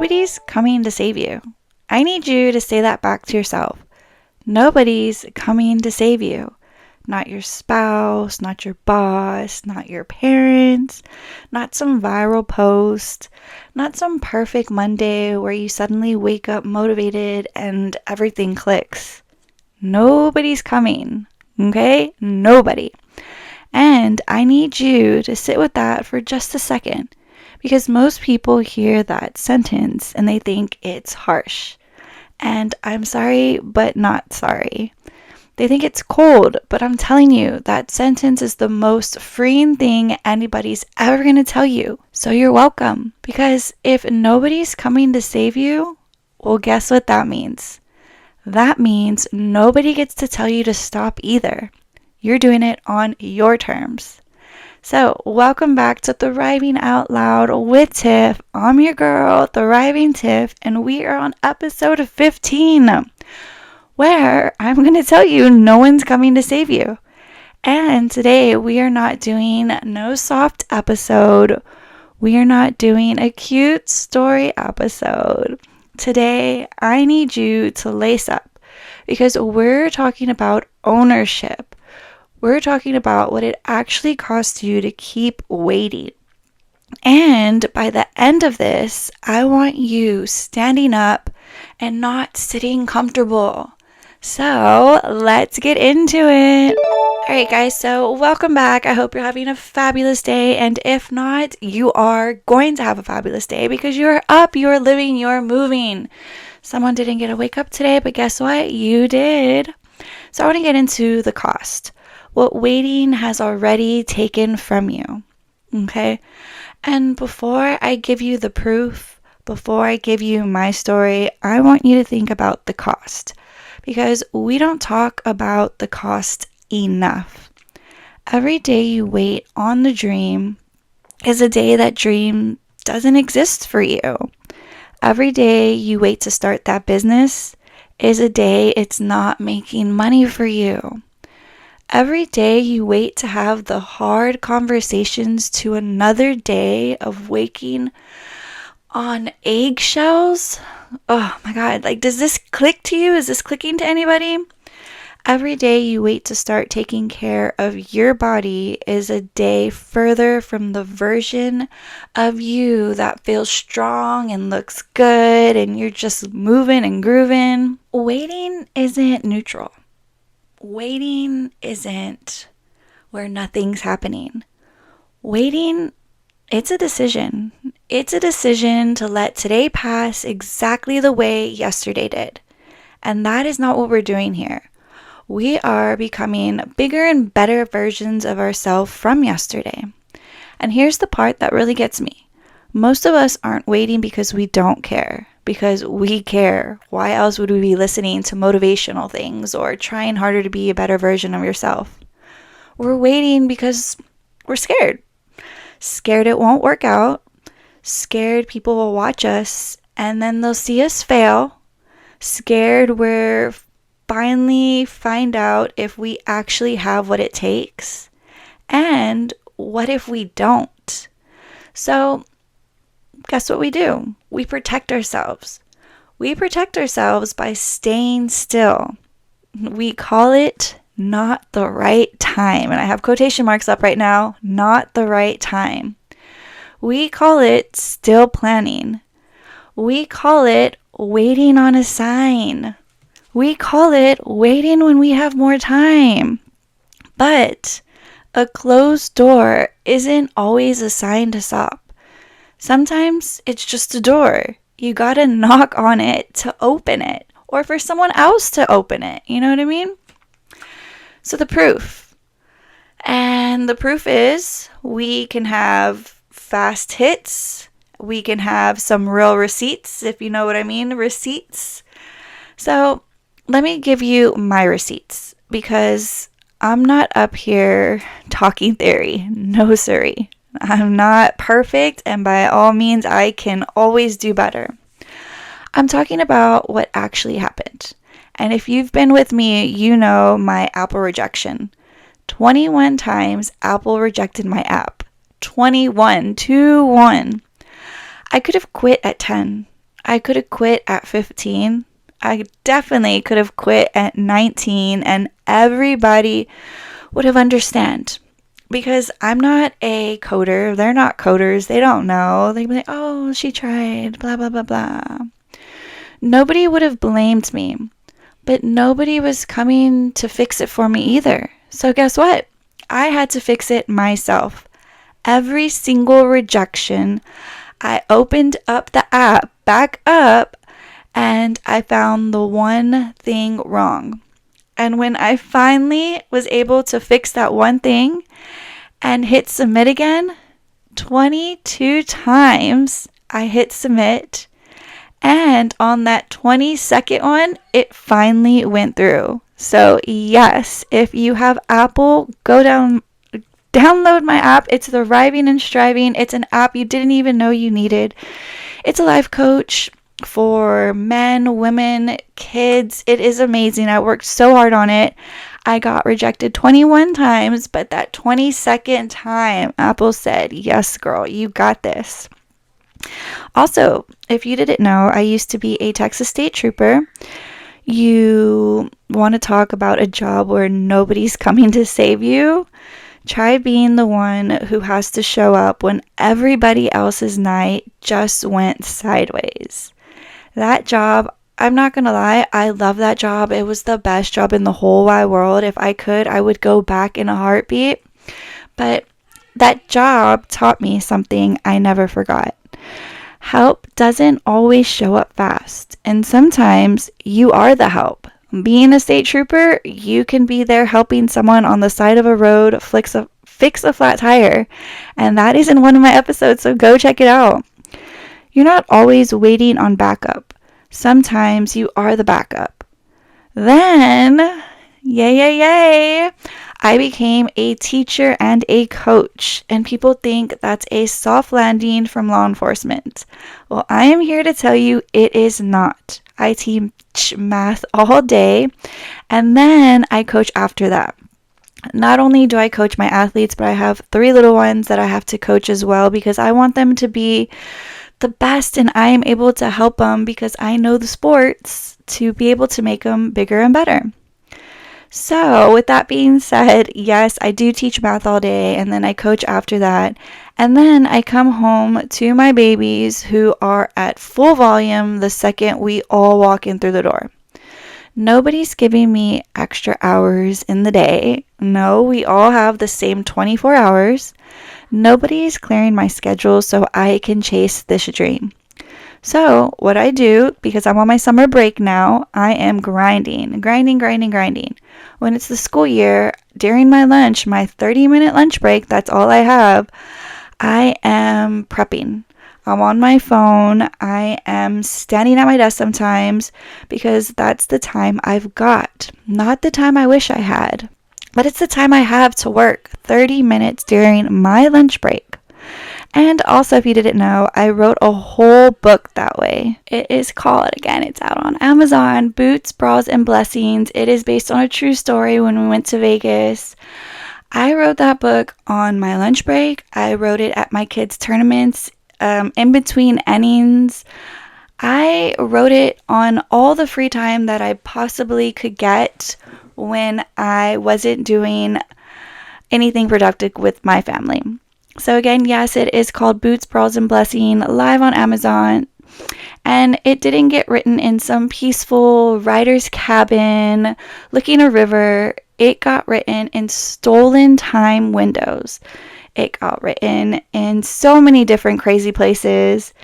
nobody's coming to save you. I need you to say that back to yourself. Nobody's coming to save you. Not your spouse, not your boss, not your parents, not some viral post, not some perfect Monday where you suddenly wake up motivated and everything clicks. Nobody's coming, okay? Nobody. And I need you to sit with that for just a second, because most people hear that sentence and they think it's harsh. And I'm sorry, but not sorry. They think it's cold, but I'm telling you, that sentence is the most freeing thing anybody's ever going to tell you. So you're welcome. Because if nobody's coming to save you, well, guess what that means? That means nobody gets to tell you to stop either. You're doing it on your terms. So, welcome back to Thriving Out Loud with Tiff. I'm your girl, Thriving Tiff, and we are on episode 15. Where I'm going to tell you no one's coming to save you. And today we are not doing no soft episode. We are not doing a cute story episode. Today I need you to lace up because we're talking about ownership. We're talking about what it actually costs you to keep waiting. And by the end of this, I want you standing up and not sitting comfortable. So let's get into it. Alright guys, so welcome back. I hope you're having a fabulous day, and if not, you are going to have a fabulous day because you're up, you're living, you're moving. Someone didn't get to wake up today, but guess what? You did. So I want to get into the cost. What waiting has already taken from you. Okay? And before I give you the proof, before I give you my story, I want you to think about the cost. Because we don't talk about the cost enough. Every day you wait on the dream is a day that dream doesn't exist for you. Every day you wait to start that business is a day it's not making money for you. Every day you wait to have the hard conversations to another day of waking on eggshells. Oh my God, does this click to you? Is this clicking to anybody? Every day you wait to start taking care of your body is a day further from the version of you that feels strong and looks good and you're just moving and grooving. Waiting isn't neutral. Waiting isn't where nothing's happening. Waiting, it's a decision. It's a decision to let today pass exactly the way yesterday did. And that is not what we're doing here. We are becoming bigger and better versions of ourselves from yesterday. And here's the part that really gets me. Most of us aren't waiting because we don't care. Because we care. Why else would we be listening to motivational things or trying harder to be a better version of yourself? We're waiting because we're scared. Scared it won't work out. Scared people will watch us and then they'll see us fail. Scared we're finally find out if we actually have what it takes. And what if we don't? So guess what we do? We protect ourselves. We protect ourselves by staying still. We call it not the right time. And I have quotation marks up right now. Not the right time. We call it still planning. We call it waiting on a sign. We call it waiting when we have more time. But a closed door isn't always a sign to stop. Sometimes it's just a door. You gotta knock on it to open it, or for someone else to open it. You know what I mean? So the proof. And the proof is we can have fast hits. We can have some real receipts, if you know what I mean, receipts. So let me give you my receipts, because I'm not up here talking theory. No, siree. I'm not perfect, and by all means, I can always do better. I'm talking about what actually happened. And if you've been with me, you know my Apple rejection. 21 times Apple rejected my app. 21, 2-1. I could have quit at 10. I could have quit at 15. I definitely could have quit at 19 and everybody would have understand. Because I'm not a coder. They're not coders. They don't know. They'd be like, oh, she tried, blah, blah, blah, blah. Nobody would have blamed me. But nobody was coming to fix it for me either. So guess what? I had to fix it myself. Every single rejection, I opened up the app back up and I found the one thing wrong. And when I finally was able to fix that one thing and hit submit again, 22 times I hit submit. And on that 22nd one, it finally went through. So yes, if you have Apple, download my app. It's the Thriving and Striving. It's an app you didn't even know you needed. It's a life coach for men, women, kids. It is amazing. I worked so hard on it. I got rejected 21 times, but that 22nd time, Apple said, yes, girl, you got this. Also, if you didn't know, I used to be a Texas State Trooper. You want to talk about a job where nobody's coming to save you? Try being the one who has to show up when everybody else's night just went sideways. That job, I'm not going to lie, I love that job. It was the best job in the whole wide world. If I could, I would go back in a heartbeat. But that job taught me something I never forgot. Help doesn't always show up fast, and sometimes you are the help. Being a state trooper, you can be there helping someone on the side of a road fix a flat tire, and that is in one of my episodes, so go check it out. You're not always waiting on backup. Sometimes you are the backup. Then, yay, I became a teacher and a coach, and people think that's a soft landing from law enforcement. Well, I am here to tell you it is not. I teach math all day, and then I coach after that. Not only do I coach my athletes, but I have 3 little ones that I have to coach as well because I want them to be the best, and I am able to help them because I know the sports to be able to make them bigger and better. So with that being said, yes, I do teach math all day and then I coach after that. And then I come home to my babies who are at full volume the second we all walk in through the door. Nobody's giving me extra hours in the day. No, we all have the same 24 hours. Nobody's clearing my schedule so I can chase this dream. So what I do, because I'm on my summer break now, I am grinding. When it's the school year, during my lunch, my 30-minute lunch break, that's all I have, I am prepping. I'm on my phone. I am standing at my desk sometimes because that's the time I've got. Not the time I wish I had, but it's the time I have to work, 30 minutes during my lunch break. And also, if you didn't know, I wrote a whole book that way. It is called, again, it's out on Amazon, Boots, Bras, and Blessings. It is based on a true story when we went to Vegas. I wrote that book on my lunch break. I wrote it at my kids' tournaments, in between innings. I wrote it on all the free time that I possibly could get when I wasn't doing anything productive with my family. So again, yes, it is called Boots, Bras, and Blessing, live on Amazon. And it didn't get written in some peaceful writer's cabin looking a river. It got written in stolen time windows. It got written in so many different crazy places.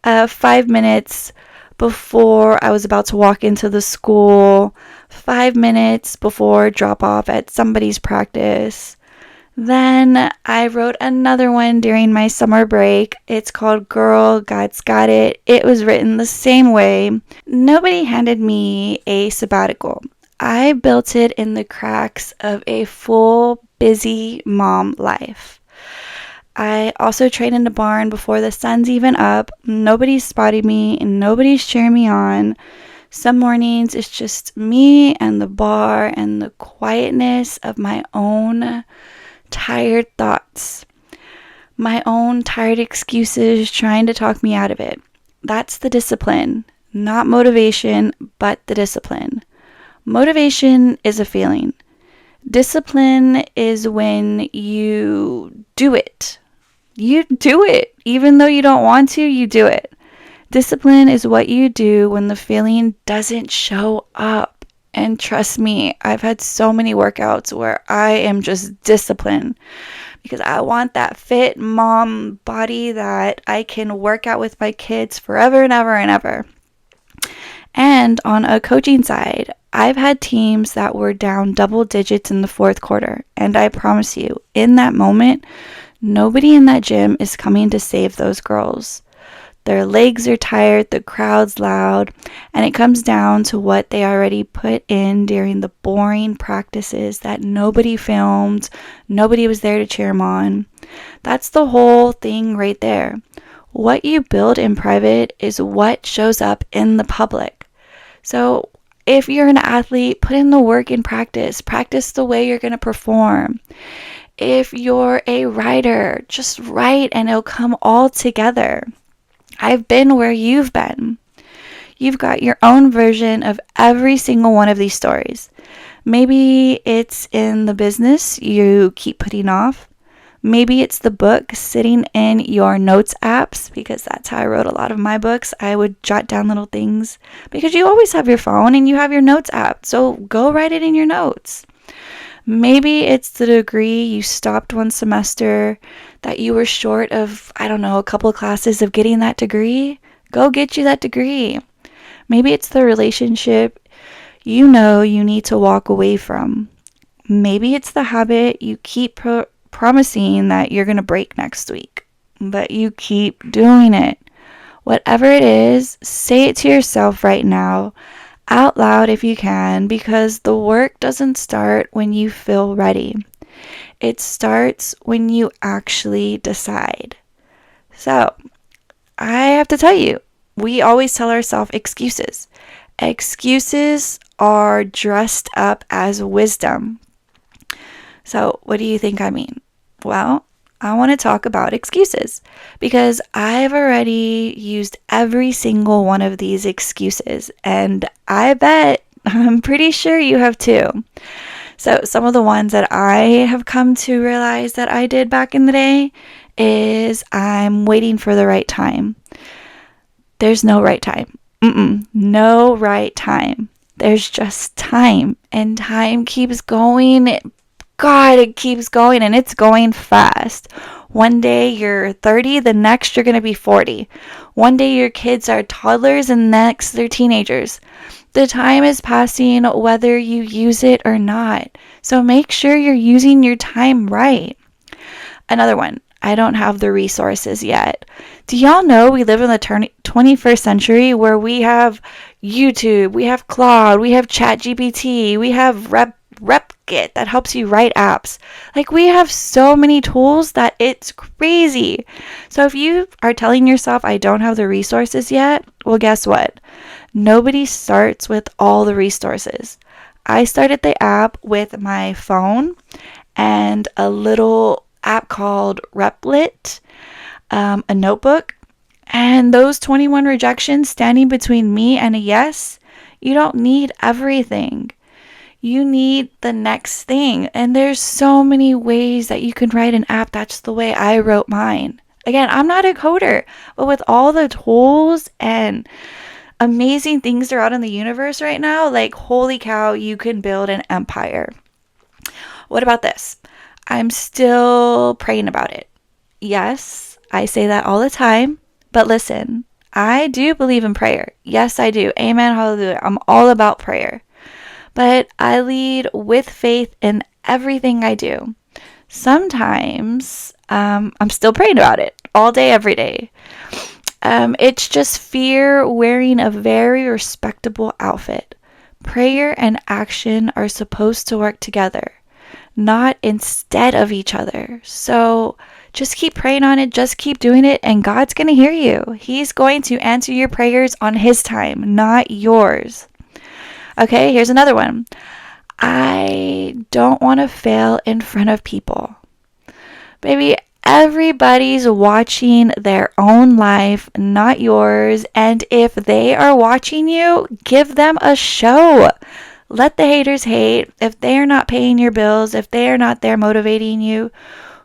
5 minutes before I was about to walk into the school. 5 minutes before drop off at somebody's practice. Then I wrote another one during my summer break. It's called Girl, God's Got It. It was written the same way. Nobody handed me a sabbatical. I built it in the cracks of a full, busy mom life. I also train in the barn before the sun's even up. Nobody's spotting me and nobody's cheering me on. Some mornings it's just me and the bar and the quietness of my own tired thoughts, my own tired excuses trying to talk me out of it. That's the discipline, not motivation, but the discipline. Motivation is a feeling. Discipline is when you do it. You do it. Even though you don't want to, you do it. Discipline is what you do when the feeling doesn't show up. And trust me, I've had so many workouts where I am just disciplined because I want that fit mom body that I can work out with my kids forever and ever and ever. And on a coaching side, I've had teams that were down double digits in the fourth quarter. And I promise you, in that moment, nobody in that gym is coming to save those girls. Their legs are tired, the crowd's loud, and it comes down to what they already put in during the boring practices that nobody filmed, nobody was there to cheer them on. That's the whole thing right there. What you build in private is what shows up in the public. So if you're an athlete, put in the work in practice. Practice the way you're going to perform. If you're a writer, just write and it'll come all together. I've been where you've been. You've got your own version of every single one of these stories. Maybe it's in the business you keep putting off. Maybe it's the book sitting in your notes apps, because that's how I wrote a lot of my books. I would jot down little things because you always have your phone and you have your notes app. So go write it in your notes. Maybe it's the degree you stopped one semester that you were short of, a couple of classes of getting that degree. Go get you that degree. Maybe it's the relationship you know you need to walk away from. Maybe it's the habit you keep promising that you're going to break next week, but you keep doing it. Whatever it is, say it to yourself right now, out loud if you can, because the work doesn't start when you feel ready. It starts when you actually decide. So, I have to tell you, we always tell ourselves excuses. Excuses are dressed up as wisdom. So, what do you think I mean? Well, I want to talk about excuses because I've already used every single one of these excuses, and I'm pretty sure you have too. So some of the ones that I have come to realize that I did back in the day is I'm waiting for the right time. There's no right time. No right time. There's just time, and time keeps going. God, it keeps going, and it's going fast. One day you're 30, the next you're going to be 40. One day your kids are toddlers, and next they're teenagers. The time is passing whether you use it or not. So make sure you're using your time right. Another one, I don't have the resources yet. Do y'all know we live in the 21st century where we have YouTube, we have Claude, we have ChatGPT, we have RepGit that helps you write apps. Like, we have so many tools that it's crazy. So if you are telling yourself, I don't have the resources yet, well, guess what? Nobody starts with all the resources. I started the app with my phone and a little app called Replit, a notebook, and those 21 rejections standing between me and a yes. You don't need everything. You need the next thing. And there's so many ways that you can write an app. That's the way I wrote mine. Again, I'm not a coder, but with all the tools and amazing things that are out in the universe right now, like, holy cow, you can build an empire. What about this? I'm still praying about it. Yes, I say that all the time, but listen, I do believe in prayer. Yes, I do. Amen, hallelujah. I'm all about prayer. But I lead with faith in everything I do. Sometimes I'm still praying about it all day, every day. It's just fear wearing a very respectable outfit. Prayer and action are supposed to work together, not instead of each other. So just keep praying on it, just keep doing it, and God's going to hear you. He's going to answer your prayers on His time, not yours. Okay, here's another one. I don't want to fail in front of people. Baby, Everybody's watching their own life, not yours. And if they are watching you, give them a show. Let the haters hate. If they are not paying your bills, if they are not there motivating you,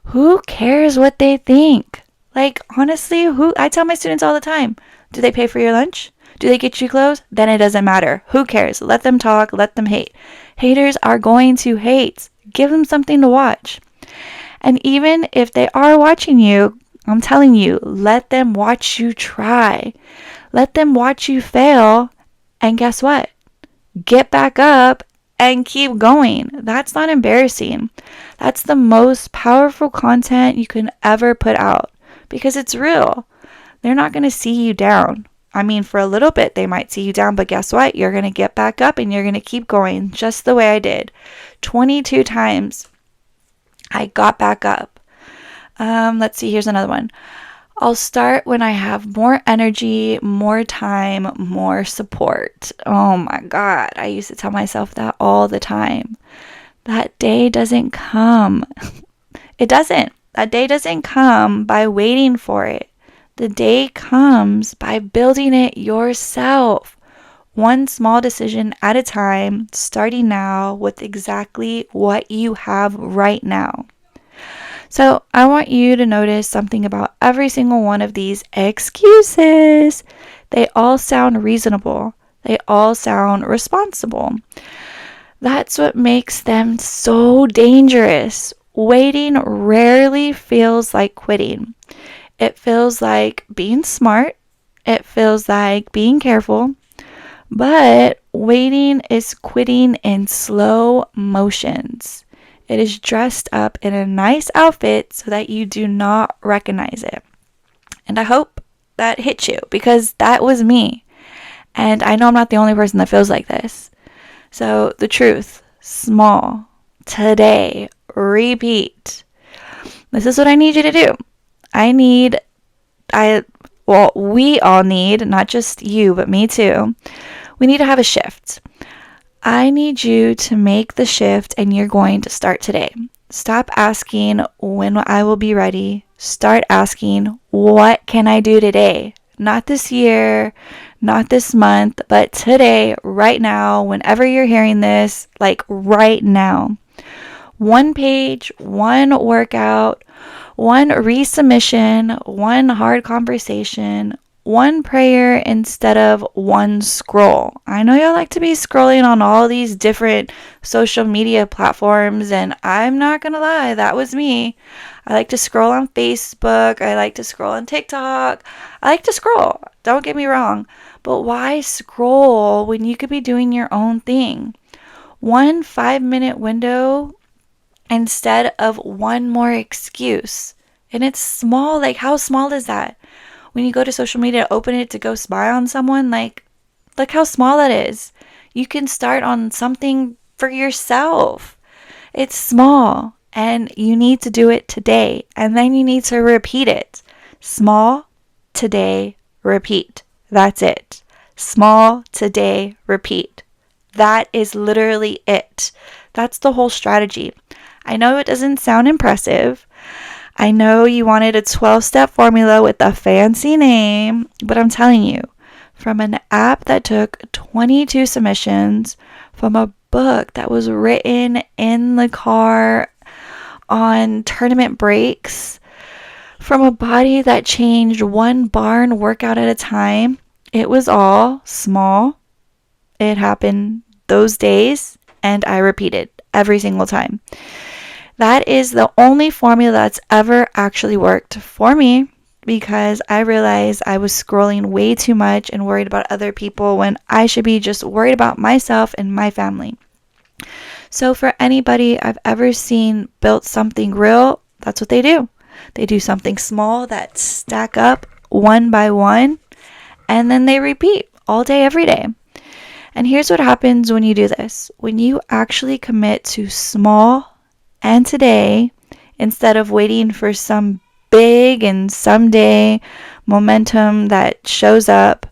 who cares what they think? Like, honestly, I tell my students all the time, do they pay for your lunch? Do they get you clothes? Then it doesn't matter. Who cares? Let them talk, let them hate. Haters are going to hate. Give them something to watch. And even if they are watching you, I'm telling you, let them watch you try. Let them watch you fail. And guess what? Get back up and keep going. That's not embarrassing. That's the most powerful content you can ever put out because it's real. They're not going to see you down. I mean, for a little bit, they might see you down, but guess what? You're going to get back up and you're going to keep going just the way I did. 22 times I got back up. Let's see, here's another one. I'll start when I have more energy, more time, more support. Oh my God, I used to tell myself that all the time. That day doesn't come. It doesn't. That day doesn't come by waiting for it. The day comes by building it yourself. One small decision at a time, starting now with exactly what you have right now. So I want you to notice something about every single one of these excuses. They all sound reasonable. They all sound responsible. That's what makes them so dangerous. Waiting rarely feels like quitting. It feels like being smart. It feels like being careful. But waiting is quitting in slow motions. It is dressed up in a nice outfit so that you do not recognize it. And I hope that hit you because that was me. And I know I'm not the only person that feels like this. So the truth, small, today, repeat. This is what I need you to do. We all need, not just you, but me too. We need to have a shift. I need you to make the shift and you're going to start today. Stop asking when I will be ready. Start asking, what can I do today? Not this year, not this month, but today, right now, whenever you're hearing this, like right now. One page, one workout, one resubmission, one hard conversation, one prayer instead of one scroll. I know y'all like to be scrolling on all these different social media platforms, and I'm not gonna lie, that was me. I like to scroll on Facebook, I like to scroll on TikTok, I like to scroll, don't get me wrong, but why scroll when you could be doing your own thing? 1 5-minute window instead of one more excuse. And it's small, like how small is that? When you go to social media, open it to go spy on someone, like, look how small that is. You can start on something for yourself. It's small, and you need to do it today, and then you need to repeat it. Small, today, repeat. That's it. Small, today, repeat. That is literally it. That's the whole strategy. I know it doesn't sound impressive. I know you wanted a 12-step formula with a fancy name, but I'm telling you, from an app that took 22 submissions, from a book that was written in the car on tournament breaks, from a body that changed one barn workout at a time, it was all small. It happened those days, and I repeated every single time. That is the only formula that's ever actually worked for me because I realized I was scrolling way too much and worried about other people when I should be just worried about myself and my family. So for anybody I've ever seen built something real, that's what they do. They do something small that stack up one by one, and then they repeat all day, every day. And here's what happens when you do this. When you actually commit to small and today, instead of waiting for some big and someday momentum that shows up,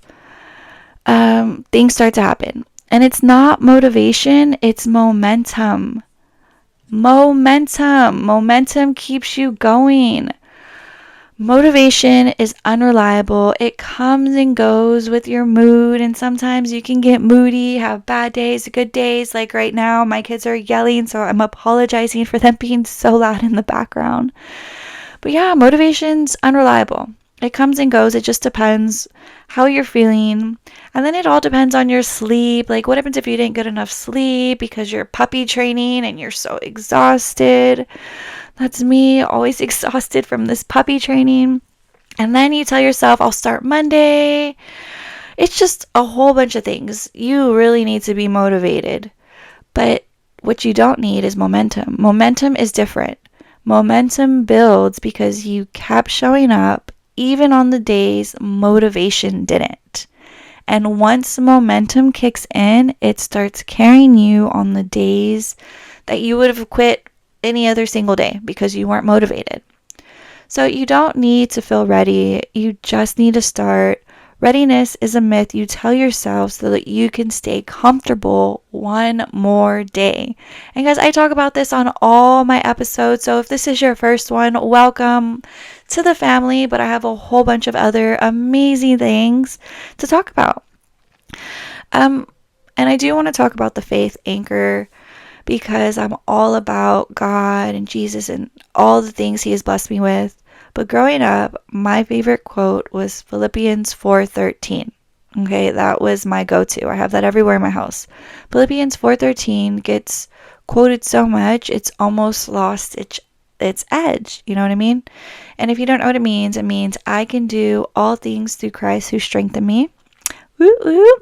things start to happen. And it's not motivation, it's momentum. Momentum keeps you going. Motivation is unreliable. It comes and goes with your mood, and sometimes you can get moody, have bad days, good days. Like right now, my kids are yelling, so I'm apologizing for them being so loud in the background. But yeah, motivation's unreliable. It comes and goes. It just depends how you're feeling. And then it all depends on your sleep. Like, what happens if you didn't get enough sleep because you're puppy training and you're so exhausted? That's me, always exhausted from this puppy training. And then you tell yourself, I'll start Monday. It's just a whole bunch of things. You really need to be motivated. But what you don't need is momentum. Momentum is different. Momentum builds because you kept showing up even on the days motivation didn't. And once momentum kicks in, it starts carrying you on the days that you would have quit any other single day because you weren't motivated. So you don't need to feel ready. You just need to start. Readiness is a myth you tell yourself so that you can stay comfortable one more day. And guys, I talk about this on all my episodes. So if this is your first one, welcome to the family. But I have a whole bunch of other amazing things to talk about. And I do want to talk about the faith anchor because I'm all about God and Jesus and all the things He has blessed me with. But growing up, my favorite quote was Philippians 4:13. Okay, that was my go-to. I have that everywhere in my house. Philippians 4:13 gets quoted so much, it's almost lost its edge. You know what I mean? And if you don't know what it means I can do all things through Christ who strengthened me. Woo woo.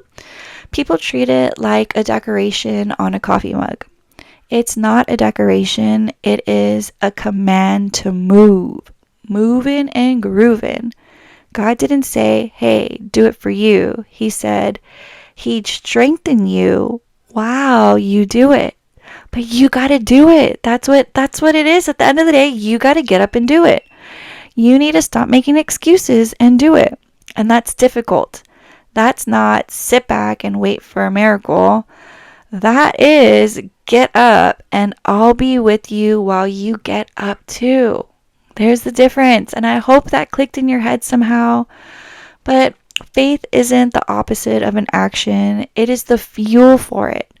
People treat it like a decoration on a coffee mug. It's not a decoration, it is a command to move. Moving and grooving. God didn't say, hey, do it for you. He said, He'd strengthen you. Wow, you do it. But you gotta do it. That's what it is. At the end of the day, you gotta get up and do it. You need to stop making excuses and do it. And that's difficult. That's not sit back and wait for a miracle. That is get up and I'll be with you while you get up too. There's the difference. And I hope that clicked in your head somehow. But faith isn't the opposite of an action. It is the fuel for it.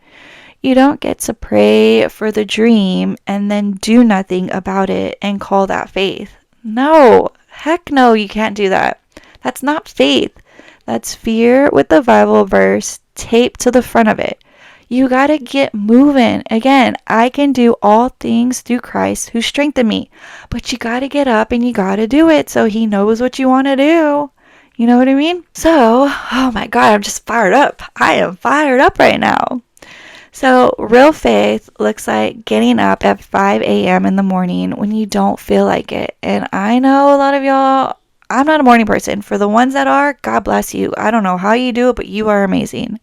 You don't get to pray for the dream and then do nothing about it and call that faith. No, heck no, you can't do that. That's not faith. That's fear with the Bible verse taped to the front of it. You gotta get moving. Again, I can do all things through Christ who strengthened me. But you gotta get up and you gotta do it so He knows what you want to do. You know what I mean? So, oh my God, I'm just fired up. I am fired up right now. So, real faith looks like getting up at 5 a.m. in the morning when you don't feel like it. And I know a lot of y'all, I'm not a morning person. For the ones that are, God bless you. I don't know how you do it, but you are amazing.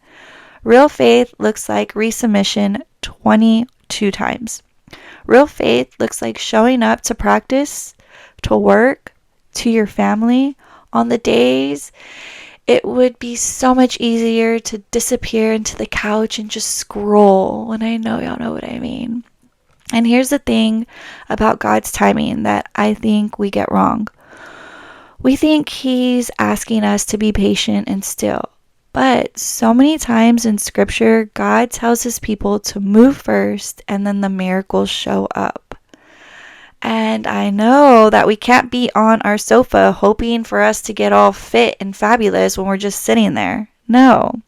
Real faith looks like resubmission 22 times. Real faith looks like showing up to practice, to work, to your family on the days it would be so much easier to disappear into the couch and just scroll. And I know y'all know what I mean. And here's the thing about God's timing that I think we get wrong. We think He's asking us to be patient and still. But so many times in Scripture, God tells His people to move first and then the miracles show up. And I know that we can't be on our sofa hoping for us to get all fit and fabulous when we're just sitting there. No.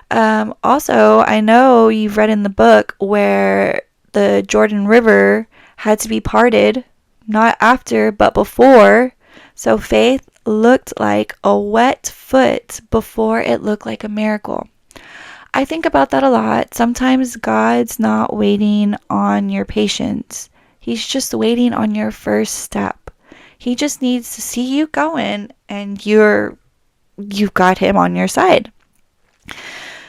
Also, I know you've read in the book where the Jordan River had to be parted, not after, but before. So faith looked like a wet foot before it looked like a miracle. I think about that a lot. Sometimes God's not waiting on your patience. He's just waiting on your first step. He just needs to see you going and you've got Him on your side.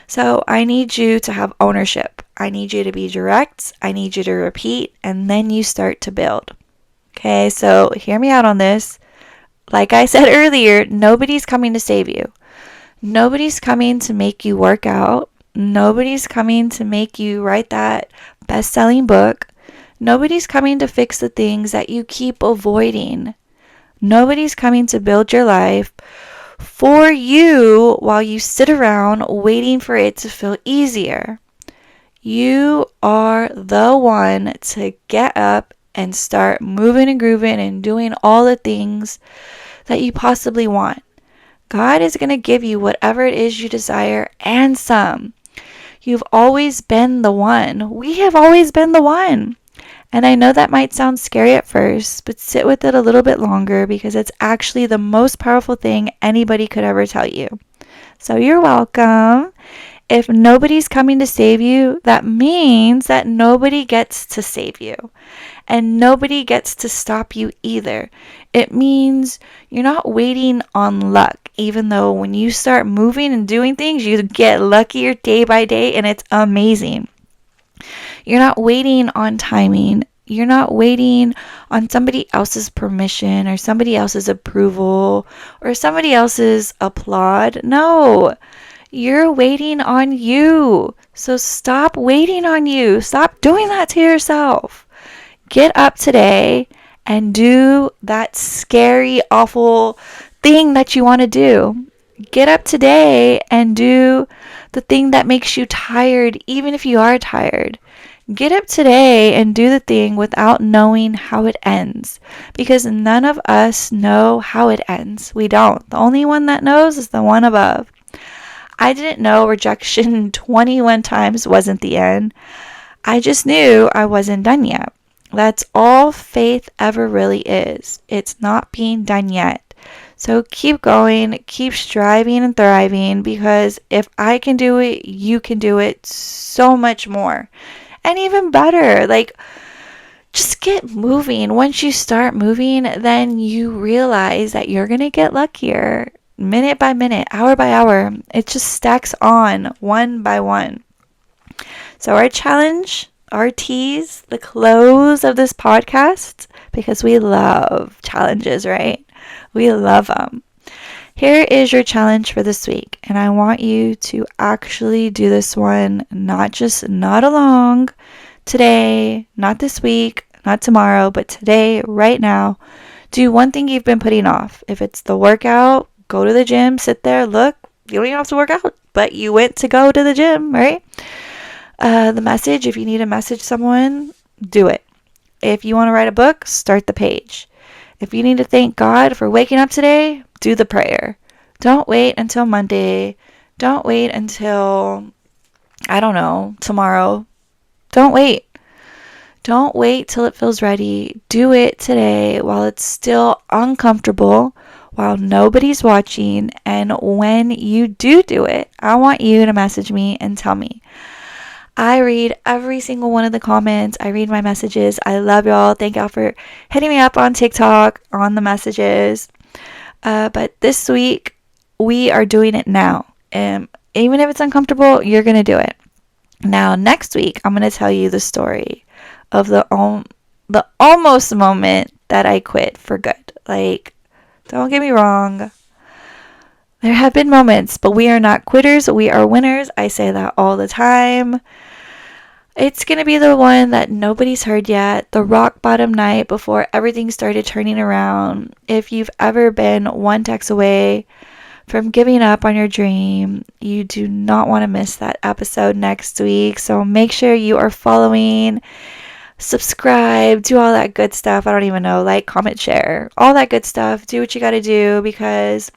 So I need you to have ownership. I need you to be direct. I need you to repeat, and then you start to build. Okay, so hear me out on this. Like I said earlier, nobody's coming to save you. Nobody's coming to make you work out. Nobody's coming to make you write that best-selling book. Nobody's coming to fix the things that you keep avoiding. Nobody's coming to build your life for you while you sit around waiting for it to feel easier. You are the one to get up and start moving and grooving and doing all the things that you possibly want. God is going to give you whatever it is you desire and some. You've always been the one. We have always been the one. And I know that might sound scary at first, but sit with it a little bit longer because it's actually the most powerful thing anybody could ever tell you. So you're welcome. If nobody's coming to save you, that means that nobody gets to save you. And nobody gets to stop you either. It means you're not waiting on luck, even though when you start moving and doing things, you get luckier day by day, and it's amazing. You're not waiting on timing. You're not waiting on somebody else's permission or somebody else's approval or somebody else's applaud. No, you're waiting on you. So stop waiting on you. Stop doing that to yourself. Get up today and do that scary, awful thing that you want to do. Get up today and do the thing that makes you tired, even if you are tired. Get up today and do the thing without knowing how it ends, because none of us know how it ends. We don't. The only one that knows is the one above. I didn't know rejection 21 times wasn't the end. I just knew I wasn't done yet. That's all faith ever really is. It's not being done yet. So keep going, keep striving and thriving, because if I can do it, you can do it so much more. And even better, just get moving. Once you start moving, then you realize that you're going to get luckier minute by minute, hour by hour. It just stacks on one by one. So our challenge, our tease, the close of this podcast, because we love challenges, right? We love them. Here is your challenge for this week, and I want you to actually do this one, not just nod along today, not this week, not tomorrow, but today, right now. Do one thing you've been putting off. If it's the workout, go to the gym, sit there, look. You don't even have to work out, but you went to go to the gym, right? The message, if you need to message someone, do it. If you want to write a book, start the page. If you need to thank God for waking up today, do the prayer. Don't wait until Monday. Don't wait until, I don't know, tomorrow. Don't wait. Don't wait till it feels ready. Do it today while it's still uncomfortable, while nobody's watching. And when you do it, I want you to message me and tell me. I read every single one of the comments. I read my messages. I love y'all. Thank y'all for hitting me up on TikTok, on the messages. But this week, we are doing it now. And even if it's uncomfortable, you're going to do it. Now, next week, I'm going to tell you the story of the almost moment that I quit for good. Don't get me wrong. There have been moments, but we are not quitters. We are winners. I say that all the time. It's going to be the one that nobody's heard yet, the rock bottom night before everything started turning around. If you've ever been one text away from giving up on your dream, you do not want to miss that episode next week. So make sure you are following, subscribe, do all that good stuff. I don't even know, comment, share, all that good stuff. Do what you got to do, because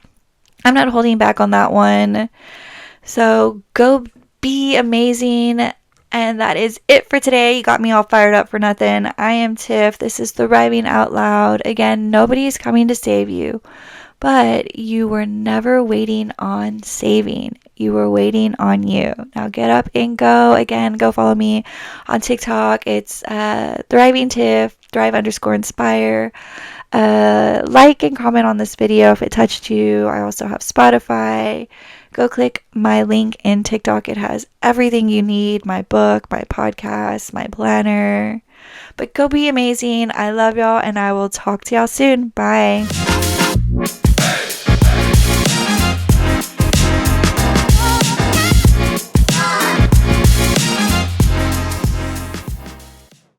I'm not holding back on that one. So go be amazing. And that is it for today. You got me all fired up for nothing. I am Tiff. This is Thriving Out Loud. Again, nobody is coming to save you, but you were never waiting on saving. You were waiting on you. Now get up and go. Again, go follow me on TikTok. It's Thriving Tiff, Thrive_Inspire. Like and comment on this video if it touched you. I also have Spotify. Go click my link in TikTok. It has everything you need, my book, my podcast, my planner. But go be amazing. I love y'all, and I will talk to y'all soon. Bye.